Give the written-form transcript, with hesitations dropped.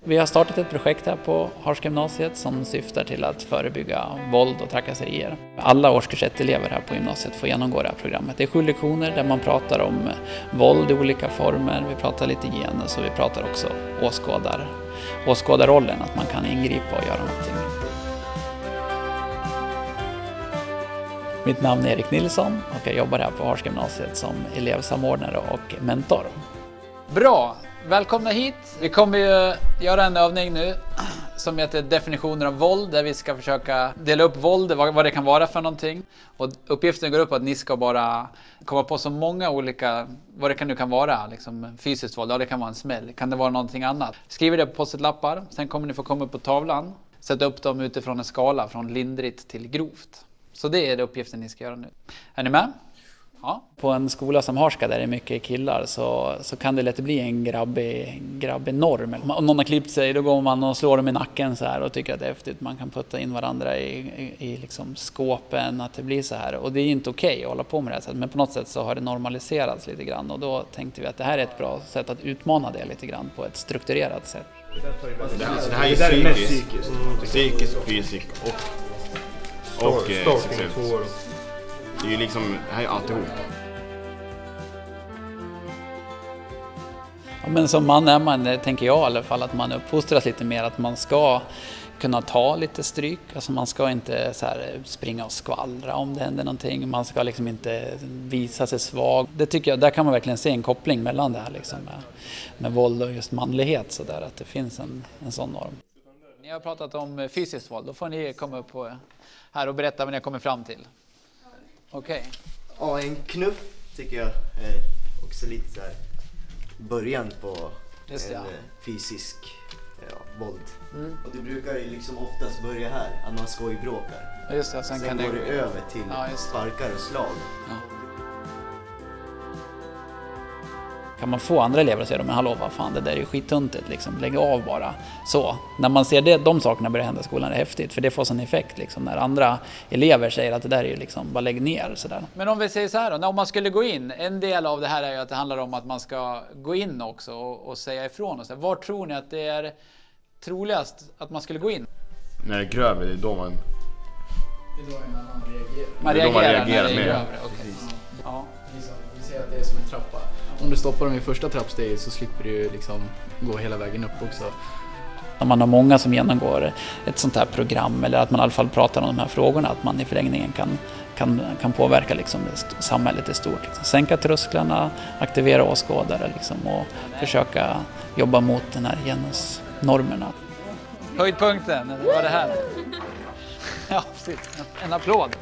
Vi har startat ett projekt här på Harsgymnasiet som syftar till att förebygga våld och trakasserier. Alla årskurs 1-elever här på gymnasiet får genomgå det här programmet. Det är 7 lektioner där man pratar om våld i olika former, vi pratar lite genus och vi pratar också åskådarrollen, att man kan ingripa och göra någonting. Mitt namn är Erik Nilsson och jag jobbar här på Harsgymnasiet som elevsamordnare och mentor. Bra! Välkomna hit! Vi kommer ju göra en övning nu som heter definitioner av våld, där vi ska försöka dela upp våld, vad det kan vara för någonting. Och uppgiften går upp på att ni ska bara komma på så många olika, vad det nu kan vara, liksom fysiskt våld, ja det kan vara en smäll, kan det vara någonting annat. Skriver det på post-it-lappar, sen kommer ni få komma upp på tavlan, sätta upp dem utifrån en skala från lindrigt till grovt. Så det är det uppgiften ni ska göra nu. Är ni med? Ja. På en skola som Harska där det är mycket killar så kan det lätt bli en grabbig norm. Om någon har klippt sig då går man och slår dem i nacken så här och tycker att det är häftigt. Man kan putta in varandra i liksom skåpen, att det blir så här. Och det är inte okej att hålla på med det här sättet. Men på något sätt så har det normaliserats lite grann. Och då tänkte vi att det här är ett bra sätt att utmana det lite grann på ett strukturerat sätt. Det här är psykiskt, fysiskt och sexuellt. Det är ju liksom, det här är alltihop. Ja, men som man är man, tänker jag i alla fall, att man uppfostras lite mer att man ska kunna ta lite stryk. Alltså man ska inte så här springa och skvallra om det händer någonting. Man ska liksom inte visa sig svag. Det tycker jag, där kan man verkligen se en koppling mellan det här liksom med våld och just manlighet så där, att det finns en sån norm. Ni har pratat om fysiskt våld, då får ni komma upp här och berätta vad ni har kommit fram till. Okej. Ja, en knuff tycker jag är också lite så här början på fysisk våld. Och det brukar ju liksom oftast börja här, att man skojbråkar. Just det, sen kan går det över till sparkar och slag. Ja. Kan man få andra elever att säga, men hallå, vad fan, det där är ju skittuntigt, liksom, lägg av bara. Så, när man ser de sakerna börja hända i skolan är det häftigt, för det får sån effekt liksom, när andra elever säger att det där är ju liksom, bara lägg ner sådär. Men om vi säger så här då, om man skulle gå in, en del av det här är ju att det handlar om att man ska gå in också och säga ifrån och så. Var tror ni att det är troligast att man skulle gå in? När det är grövre, det är då man... Det är då man reagerar. Man reagerar när det är mer. grövre, okej. Ja. Vi säger att det är som en trappa. Om du stoppar dem i första trappsteget så slipper du liksom gå hela vägen upp också. Om man har många som genomgår ett sånt här program, eller att man i alla fall pratar om de här frågorna, att man i förlängningen kan påverka liksom samhället i stort. Liksom. Sänka trösklarna, aktivera åskådare liksom, och försöka jobba mot den här genusnormerna. Höjdpunkten, var det här? Ja, precis. En applåd.